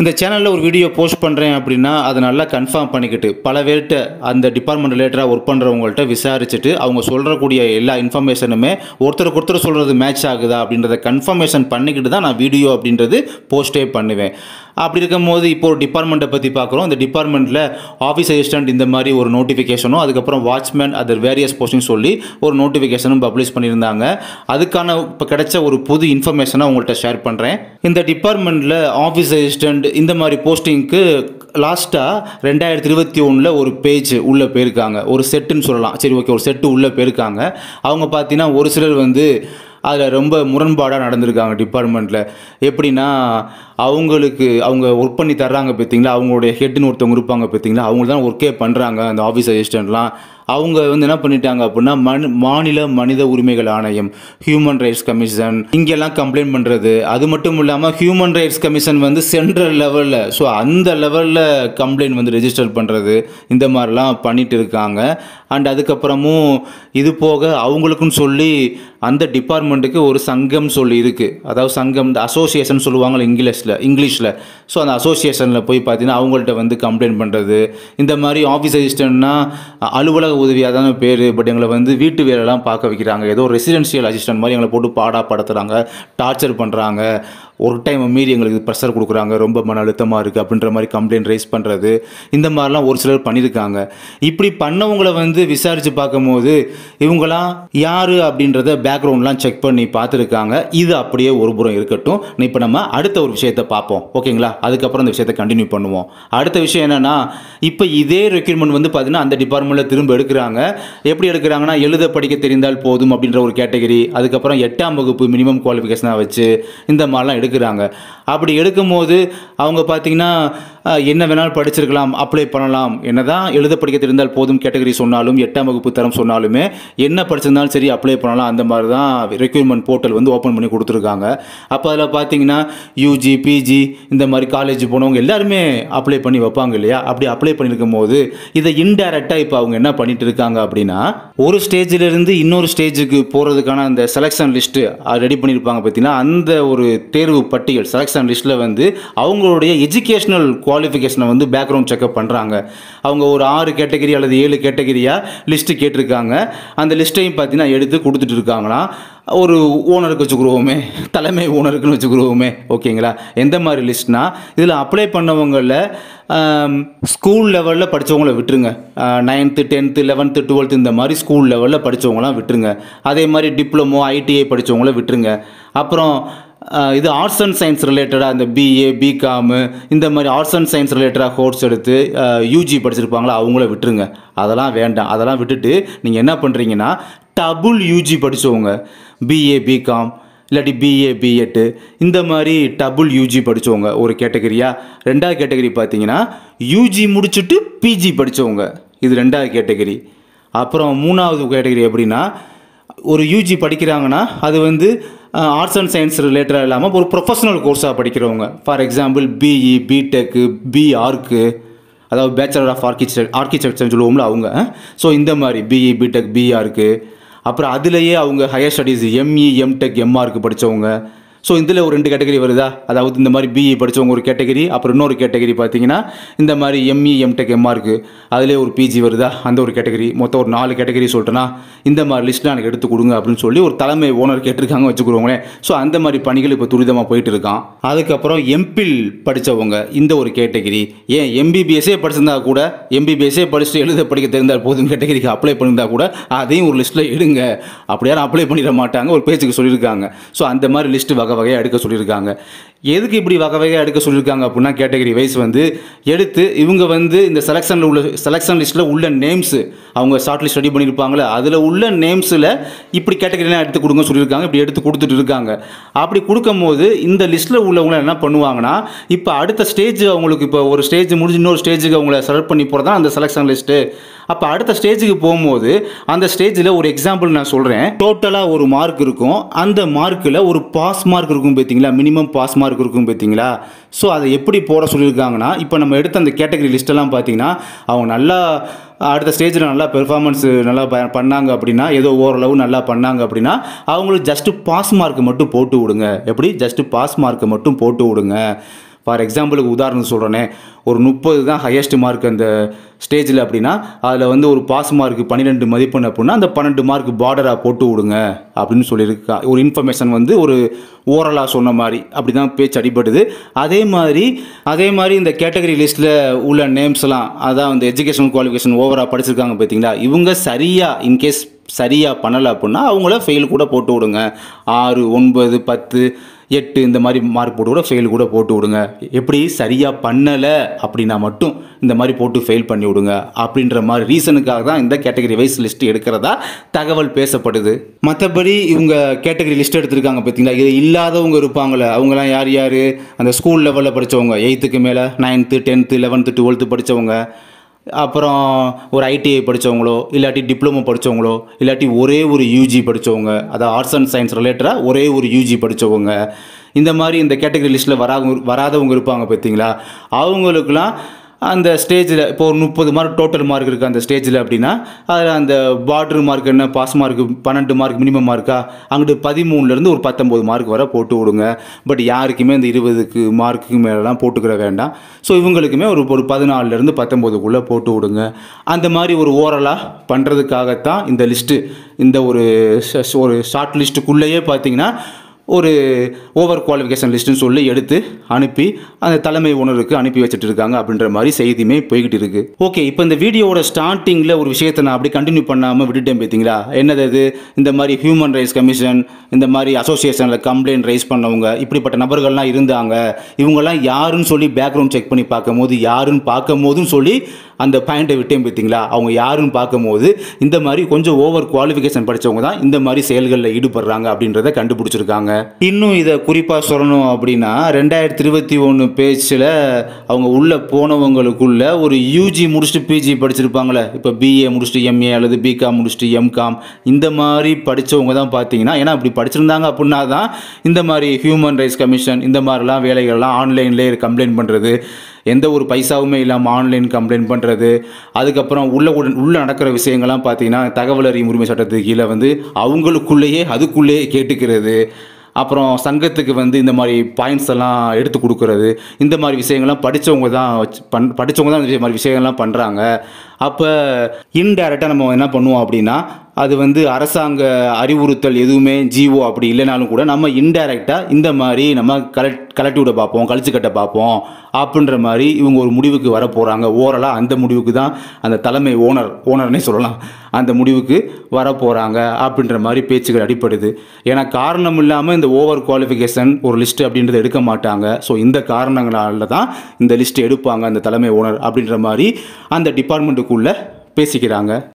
இந்த சேனலில் ஒரு வீடியோ போஸ்ட் பண்ணுறேன் அப்படின்னா அதை நல்லா கன்ஃபார்ம் பண்ணிக்கிட்டு பல பேர்கிட்ட அந்த டிபார்ட்மெண்ட் ரிலேட்டடாக ஒர்க் பண்ணுறவங்கள்ட்ட விசாரிச்சுட்டு அவங்க சொல்கிறக்கூடிய எல்லா இன்ஃபர்மேஷனுமே ஒருத்தருக்கு ஒருத்தர் சொல்கிறது மேட்ச் ஆகுதா அப்படின்றத கன்ஃபர்மேஷன் பண்ணிக்கிட்டு தான் நான் வீடியோ அப்படின்றது போஸ்ட்டே பண்ணுவேன். அப்படி இருக்கும்போது இப்போ ஒரு டிபார்ட்மெண்ட்டை பற்றி பார்க்குறோம். இந்த டிபார்ட்மெண்ட்டில் ஆஃபீஸ் அசிஸ்டன்ட் இந்த மாதிரி ஒரு நோட்டிஃபிகேஷனும், அதுக்கப்புறம் வாட்ச்மேன் அதர் வேரியஸ் போஸ்டிங் சொல்லி ஒரு நோட்டிஃபிகேஷனும் பப்ளிஷ் பண்ணியிருந்தாங்க. அதுக்கான இப்போ கிடைச்ச ஒரு புது இன்ஃபர்மேஷனை உங்கள்கிட்ட ஷேர் பண்ணுறேன். இந்த டிபார்ட்மெண்ட்டில் ஆஃபீஸ் அசிஸ்டன்ட் இந்த மாதிரி போஸ்டிங்க்கு லாஸ்ட்டாக 2021 ஒரு பேஜ் உள்ளே போயிருக்காங்க. ஒரு செட்டுன்னு சொல்லலாம். சரி, ஓகே, ஒரு செட்டு உள்ளே போயிருக்காங்க. அவங்க பார்த்தீங்கன்னா ஒரு சிலர் வந்து அதில் ரொம்ப முரண்பாடாக நடந்திருக்காங்க டிபார்ட்மெண்ட்டில். எப்படின்னா, அவங்க ஒர்க் பண்ணி தர்றாங்க பார்த்தீங்களா, அவங்களுடைய ஹெட்னு ஒருத்தவங்க இருப்பாங்க பார்த்தீங்களா, அவங்க தான் ஒர்க்கே பண்ணுறாங்க அந்த ஆஃபீஸ் அசிஸ்டண்ட்லாம். அவங்க வந்து என்ன பண்ணிட்டாங்க அப்படின்னா, மாநில மனித உரிமைகள் ஆணையம், ஹியூமன் ரைட்ஸ் கமிஷன் இங்கெல்லாம் கம்ப்ளைண்ட் பண்ணுறது. அது மட்டும் இல்லாமல் ஹியூமன் ரைட்ஸ் கமிஷன் வந்து சென்ட்ரல் லெவலில், ஸோ அந்த லெவலில் கம்ப்ளைண்ட் வந்து ரெஜிஸ்டர் பண்ணுறது, இந்த மாதிரிலாம் பண்ணிட்டு இருக்காங்க. அண்ட் அதுக்கப்புறமும் இது போக அவங்களுக்குன்னு சொல்லி அந்த டிபார்ட்மெண்ட்டுக்கு ஒரு சங்கம் சொல்லி இருக்குது. அதாவது சங்கம், இந்த அசோசியேஷன் சொல்லுவாங்க இங்கிலீஷில். ஸோ அந்த அசோசியேஷனில் போய் பார்த்தீங்கன்னா அவங்கள்ட்ட வந்து கம்ப்ளைண்ட் பண்ணுறது. இந்த மாதிரி ஆஃபீஸ் அசிஸ்டன்ட்னா அலுவலக உதவியாக தானே பேர், பட் எங்களை வந்து வீட்டு வேலைலாம் பார்க்க வைக்கிறாங்க, ஏதோ ரெசிடென்ஷியல் அசிஸ்டன்ட் மாதிரி எங்களை போட்டு பாடப்படுத்துகிறாங்க, டார்ச்சர் பண்ணுறாங்க, ஒரு டைம் மீறி எங்களுக்கு ப்ரெஷர் கொடுக்குறாங்க, ரொம்ப மன அழுத்தமாக இருக்குது அப்படின்ற மாதிரி கம்ப்ளைண்ட் ரைஸ் பண்ணுறது. இந்த மாதிரிலாம் ஒரு சிலர் பண்ணியிருக்காங்க. இப்படி பண்ணவங்களை வந்து விசாரித்து பார்க்கும்போது இவங்களாம் யார் அப்படின்றத பேக்ரவுண்ட்லாம் செக் பண்ணி பார்த்துருக்காங்க. இது அப்படியே ஒரு புறம் இருக்கட்டும். இப்போ நம்ம அடுத்த ஒரு விஷயத்தை பார்ப்போம், ஓகேங்களா? அதுக்கப்புறம் இந்த விஷயத்தை கண்டினியூ பண்ணுவோம். அடுத்த விஷயம் என்னென்னா, இப்போ இதே ரெக்யூர்மெண்ட் வந்து பார்த்தீங்கன்னா அந்த டிபார்ட்மெண்ட்டில் திரும்ப எடுக்கிறாங்க. எப்படி எடுக்கிறாங்கன்னா, எழுத படிக்க தெரிந்தால் போதும் அப்படின்ற ஒரு கேட்டகரி, அதுக்கப்புறம் 8ஆம் வகுப்பு மினிமம் குவாலிஃபிகேஷனாக வச்சு இந்த மாதிரிலாம் எடுக்கிறாங்க. அப்படி எடுக்கும்போது அவங்க பார்த்தீங்கன்னா என்ன வேணாலும் படிச்சிருக்கலாம், அப்ளை பண்ணலாம். என்னதான் எழுத படிக்க தெரிந்தால் போதும் கேட்டகரி சொன்னாலும், 8ஆம் வகுப்பு தரம் சொன்னாலுமே, என்ன படிச்சிருந்தாலும் சரி அப்ளை பண்ணலாம். அந்த மாதிரி தான் ரெக்யூர்மெண்ட் போர்ட்டல் வந்து ஓப்பன் பண்ணி கொடுத்துருக்காங்க. அப்போ அதில் பார்த்தீங்கன்னா யூஜி, பிஜி இந்த மாதிரி காலேஜ் போனவங்க எல்லாருமே அப்ளை பண்ணி வைப்பாங்க இல்லையா? அப்படி அப்ளை பண்ணியிருக்கும் போது இதை இன்டைரக்டாக இப்போ அவங்க என்ன பண்ணிட்டு இருக்காங்க அப்படின்னா, ஒரு ஸ்டேஜிலிருந்து இன்னொரு ஸ்டேஜுக்கு போகிறதுக்கான அந்த செலெக்ஷன் லிஸ்ட்டு ரெடி பண்ணியிருப்பாங்க பார்த்தீங்கன்னா, அந்த ஒரு தேர்வு பட்டியல் செலெக்ஷன் லிஸ்ட்டில் வந்து அவங்களுடைய எஜுகேஷனல் குவாலிஃபிகேஷனை வந்து பேக்ரவுண்ட் செக்அப் பண்ணுறாங்க. அவங்க ஒரு 6 கேட்டகரி அல்லது 7 கேட்டகரியாக லிஸ்ட்டு கேட்டிருக்காங்க. அந்த லிஸ்ட்டையும் பார்த்தீங்கன்னா எடுத்து கொடுத்துட்டு இருக்காங்களாம். ஒரு ஓனருக்கு வச்சுக்கிடுவோமே, தலைமை ஓனருக்குன்னு வச்சுக்கிடுவோமே, ஓகேங்களா? எந்த மாதிரி லிஸ்ட்னா, இதில் அப்ளை பண்ணவங்களில் ஸ்கூல் லெவலில் படித்தவங்கள விட்டுருங்க. 9th 10th 11th 12th இந்த மாதிரி ஸ்கூல் லெவலில் படித்தவங்களாம் விட்டுருங்க. அதே மாதிரி டிப்ளமோ, ஐடிஐ படித்தவங்கள விட்டுருங்க. அப்புறம் இது ஆர்ட்ஸ் அண்ட் சயின்ஸ் ரிலேட்டடாக இந்த பிஏ, பிகாமு இந்த மாதிரி ஆர்ட்ஸ் அண்ட் சயின்ஸ் ரிலேட்டடாக கோர்ஸ் எடுத்து யூஜி படிச்சிருப்பாங்களா அவங்கள விட்டுருங்க. அதெல்லாம் வேண்டாம். அதெல்லாம் விட்டுட்டு நீங்கள் என்ன பண்ணுறீங்கன்னா, டபுள் யூஜி படித்தவங்க, பிஏ, பிகாம் இல்லாட்டி பிஏ, பிஎட் இந்த மாதிரி டபுள் யூஜி படித்தவங்க ஒரு கேட்டகரியாக. 2வது கேட்டகரி பார்த்தீங்கன்னா யூஜி முடிச்சுட்டு பிஜி படித்தவங்க, இது 2வது கேட்டகரி. அப்புறம் 3வது கேட்டகரி எப்படின்னா, ஒரு யூஜி படிக்கிறாங்கன்னா அது வந்து ஆர்ட்ஸ் அண்ட் சயின்ஸ் ரிலேட்டடாக இல்லாமல் ஒரு ப்ரொஃபஷனல் கோர்ஸாக படிக்கிறவங்க. ஃபார் எக்ஸாம்பிள் பிஇ, பிடெக்கு, பிஆர்க்கு, அதாவது பேச்சுலர் ஆஃப் ஆர்கிடெக்சர்னு சொல்லுவோம்ல அவங்க. ஸோ இந்த மாதிரி பிஇ, பிடெக், பிஆர்க்கு. அப்புறம் அதுலேயே அவங்க ஹையர் ஸ்டடீஸ் எம்இ, எம்டெக், எம்ஆர்க்கு படித்தவங்க. ஸோ இதில் ஒரு 2 கேட்டகரி வருதா? அதாவது இந்த மாதிரி பிஇ படித்தவங்க ஒரு கேட்டகரி, அப்புறம் இன்னொரு கேட்டகரி பார்த்தீங்கன்னா இந்த மாதிரி எம்இ, எம்டெக், எம்ஆர்க்கு அதிலே ஒரு பிஜி வருதா, அந்த ஒரு கேட்டகரி. மொத்தம் ஒரு 4 கேட்டகரி சொல்லிட்டேன்னா, இந்த மாதிரி லிஸ்ட்டில் எனக்கு எடுத்து கொடுங்க அப்படின்னு சொல்லி ஒரு தலைமை ஓனர் கேட்டிருக்காங்க வச்சுக்கிறோங்களேன். ஸோ அந்த மாதிரி பணிகள் இப்போ துரிதமாக போயிட்டு இருக்கான். அதுக்கப்புறம் எம்பில் படித்தவங்க இந்த ஒரு கேட்டகரி. ஏன் எம்பிபிஎஸ்ஸே படிச்சிருந்தா கூட, எம்பிபிஎஸ்ஸே படிச்சுட்டு எழுத படிக்க தெரிந்தால் போதும் கேட்டகரிக்கு அப்ளை பண்ணியிருந்தா கூட அதையும் ஒரு லிஸ்ட்டில் எடுங்க. அப்படி யாரும் அப்ளை பண்ணிட மாட்டாங்க, ஒரு பேஜுக்கு சொல்லியிருக்காங்க. ஸோ அந்த மாதிரி லிஸ்ட்டு வகையாக எடுக்க சொல்லியிருக்காங்க. எதுக்கு இப்படி வகையாக எடுக்க சொல்லியிருக்காங்க அப்படின்னா, கேட்டகரி வைஸ் வந்து எடுத்து இவங்க வந்து இந்த செலெக்ஷன் லிஸ்ட்டில் உள்ள நேம்ஸு அவங்க ஷார்ட் லிஸ்ட் ரெடி பண்ணியிருப்பாங்களே, அதில் உள்ள நேம்ஸில் இப்படி கேட்டகரிலாம் எடுத்து கொடுங்க சொல்லியிருக்காங்க. இப்படி எடுத்து கொடுத்துட்டு இருக்காங்க. அப்படி கொடுக்கும்போது இந்த லிஸ்ட்டில் உள்ளவங்க என்ன பண்ணுவாங்கன்னா, இப்போ அடுத்த ஸ்டேஜ் அவங்களுக்கு, இப்போ ஒரு ஸ்டேஜ் முடிஞ்சு இன்னொரு ஸ்டேஜுக்கு அவங்கள செலக்ட் பண்ணி போகிறதா அந்த செலெக்ஷன் லிஸ்ட்டு. அப்போ அடுத்த ஸ்டேஜுக்கு போகும்போது அந்த ஸ்டேஜில் ஒரு எக்ஸாம்பிள் நான் சொல்கிறேன். டோட்டலாக ஒரு மார்க் இருக்கும். அந்த மார்க்கில் ஒரு பாஸ் மார்க் இருக்கும் பார்த்தீங்களா, மினிமம் பாஸ் மார்க் இருக்கும் பார்த்தீங்களா. ஸோ அதை எப்படி போட சொல்லியிருக்காங்கன்னா, இப்போ நம்ம எடுத்த அந்த கேட்டகரி லிஸ்ட்டெல்லாம் பார்த்தீங்கன்னா அவங்க நல்லா அடுத்த ஸ்டேஜில் நல்லா பெர்ஃபார்மன்ஸ் நல்லா பண்ணாங்க அப்படின்னா, ஏதோ ஓரளவு நல்லா பண்ணாங்க அப்படின்னா அவங்களுக்கு ஜஸ்ட்டு பாஸ் மார்க் மட்டும் போட்டு விடுங்க. எப்படி? ஜஸ்ட்டு பாஸ் மார்க்கை மட்டும் போட்டு விடுங்க. ஃபார் எக்ஸாம்பிளுக்கு உதாரணம் சொல்கிறேனே, ஒரு 30 தான் ஹையஸ்ட் மார்க் அந்த ஸ்டேஜில் அப்படின்னா அதில் வந்து ஒரு பாஸ் மார்க் 12 மதிப்பெண் அப்படின்னா அந்த 12 மார்க் பார்டராக போட்டு விடுங்க அப்படின்னு சொல்லியிருக்கா. ஒரு இன்ஃபர்மேஷன் வந்து ஒரு ஓரலாக சொன்ன மாதிரி அப்படி தான் பேச்சு அடிபடுது. அதே மாதிரி இந்த கேட்டகரி லிஸ்ட்டில் உள்ள நேம்ஸ்லாம் அதான் வந்து எஜுகேஷனல் குவாலிஃபிகேஷன் ஓவராக படிச்சிருக்காங்க பார்த்தீங்களா, இவங்க சரியாக இன்கேஸ் சரியாக பண்ணலை அப்படின்னா அவங்கள ஃபெயில் கூட போட்டு விடுங்க. 6, 9, 10, 8 இந்த மாதிரி மார்க் போட்டு கூட ஃபெயில் கூட போட்டு விடுங்க. எப்படி சரியாக பண்ணலை அப்படின்னா மட்டும் இந்த மாதிரி போட்டு ஃபெயில் பண்ணி விடுங்க அப்படின்ற மாதிரி ரீசனுக்காக தான் இந்த கேட்டகரி வைஸ் லிஸ்ட் எடுக்கிறதா தகவல் பேசப்படுது. மற்றபடி இவங்க கேட்டகரி லிஸ்ட் எடுத்திருக்காங்க பார்த்தீங்களா, இது இல்லாதவங்க இருப்பாங்களே, அவங்களாம் யார் அந்த ஸ்கூல் லெவலில் படித்தவங்க, 8க்கு மேலே 9th 10th 11th 12th படித்தவங்க, அப்புறம் ஒரு ஐடிஐ படித்தவங்களோ இல்லாட்டி டிப்ளமோ படித்தவங்களோ இல்லாட்டி ஒரே ஒரு யூஜி படித்தவங்க, அதாவது ஆர்ட்ஸ் அண்ட் சயின்ஸ் ரிலேட்டடாக ஒரே ஒரு யூஜி படித்தவங்க, இந்த மாதிரி இந்த கேட்டகரி லிஸ்ட்டில் வராதவங்க இருப்பாங்க பார்த்தீங்களா, அவங்களுக்குலாம் அந்த ஸ்டேஜில் இப்போ ஒரு 30 மார்க் டோட்டல் மார்க் இருக்குது அந்த ஸ்டேஜில் அப்படின்னா அதில் அந்த பார்டர் மார்க் என்ன பாஸ் மார்க் 12 மார்க் மினிமம் மார்க்கா, அங்கிட்டு 13லேருந்து ஒரு 19 மார்க் வரை போட்டு விடுங்க. பட் யாருக்குமே இந்த 20 மார்க்குக்கு மேலெலாம் போட்டுக்கிற வேண்டாம். ஸோ இவங்களுக்குமே ஒரு 14லேருந்து 19க்குள்ளே போட்டு விடுங்க. அந்த மாதிரி ஒரு ஓரலாக பண்ணுறதுக்காகத்தான் இந்த லிஸ்ட்டு, இந்த ஒரு ஷார்ட் லிஸ்ட்டுக்குள்ளேயே பார்த்தீங்கன்னா ஒரு ஓவர் குவாலிஃபிகேஷன் லிஸ்ட்டுன்னு சொல்லி எடுத்து அனுப்பி அந்த தலைமை ஓனருக்கு அனுப்பி வச்சுட்டு இருக்காங்க அப்படின்ற மாதிரி செய்தியுமே போய்கிட்டு இருக்கு. ஓகே, இப்போ இந்த வீடியோவோட ஸ்டார்டிங்கில் ஒரு விஷயத்தை நான் அப்படி கண்டினியூ பண்ணாமல் விட்டுட்டேன் பார்த்தீங்களா, என்னது அது, இந்த மாதிரி ஹியூமன் ரைட்ஸ் கமிஷன் இந்த மாதிரி அசோசியேஷனில் கம்ப்ளைண்ட் ரைஸ் பண்ணவங்க இப்படிப்பட்ட நபர்கள்லாம் இருந்தாங்க, இவங்கெல்லாம் யாருன்னு சொல்லி பேக்ரவுண்ட் செக் பண்ணி பார்க்கும்போது யாருன்னு பார்க்கும்போதும் சொல்லி அந்த பாயிண்ட்டை விட்டேன் பார்த்தீங்களா, அவங்க யாருன்னு பார்க்கும்போது இந்த மாதிரி கொஞ்சம் ஓவர் குவாலிஃபிகேஷன் படித்தவங்க தான் இந்த மாதிரி செயல்களில் ஈடுபடுறாங்க அப்படின்றத கண்டுபிடிச்சிருக்காங்க. இன்னும் இதை குறிப்பாக சொல்லணும் அப்படின்னா 2021 பேஜில் அவங்க உள்ளே போனவங்களுக்குள்ள ஒரு யூஜி முடிச்சுட்டு பிஜி படிச்சிருப்பாங்களே, இப்போ பிஏ முடிச்சுட்டு எம்ஏ அல்லது பிகாம் முடிச்சுட்டு எம்காம் இந்த மாதிரி படித்தவங்க தான் பார்த்தீங்கன்னா, ஏன்னா அப்படி படிச்சிருந்தாங்க அப்படின்னா தான் இந்த மாதிரி ஹியூமன் ரைட்ஸ் கமிஷன் இந்த மாதிரிலாம் வேலைகள்லாம் ஆன்லைன்லேயே கம்ப்ளைண்ட் பண்ணுறது, எந்த ஒரு பைசாவுமே இல்லாமல் ஆன்லைன் கம்ப்ளைண்ட் பண்ணுறது, அதுக்கப்புறம் உள்ள நடக்கிற விஷயங்கள்லாம் பார்த்தீங்கன்னா தகவல் அறியும் உரிமை சட்டத்துக்கு கீழே வந்து அவங்களுக்குள்ளேயே அதுக்குள்ளேயே கேட்டுக்கிறது, அப்புறம் சங்கத்துக்கு வந்து இந்த மாதிரி பாயிண்ட்ஸ் எல்லாம் எடுத்து கொடுக்கறது, இந்த மாதிரி விஷயங்கள்லாம் படித்தவங்க தான் இந்த மாதிரி விஷயங்கள்லாம் பண்ணுறாங்க. அப்போ இன்டைரக்டாக நம்ம என்ன பண்ணுவோம் அப்படின்னா, அது வந்து அரசாங்க அறிவுறுத்தல் எதுவுமே ஜிஓ அப்படி இல்லைனாலும் கூட நம்ம இன்டைரக்டாக இந்த மாதிரி நம்ம கலட்டி விட பார்ப்போம், கழிச்சு கட்ட பார்ப்போம் அப்படின்ற மாதிரி இவங்க ஒரு முடிவுக்கு வர போகிறாங்க. ஓரலாக அந்த முடிவுக்கு தான் அந்த தலைமை ஓனர்னே சொல்லலாம், அந்த முடிவுக்கு வர போகிறாங்க அப்படின்ற மாதிரி பேச்சுகள் அடிப்படுது. ஏன்னா காரணம் இல்லாமல் இந்த ஓவர் குவாலிஃபிகேஷன் ஒரு லிஸ்ட்டு அப்படின்றத எடுக்க மாட்டாங்க. ஸோ இந்த காரணங்களால தான் இந்த லிஸ்ட்டு எடுப்பாங்க அந்த தலைமை ஓனர் அப்படின்ற மாதிரி அந்த டிபார்ட்மெண்ட்டுக்குள்ளே பேசிக்கிறாங்க.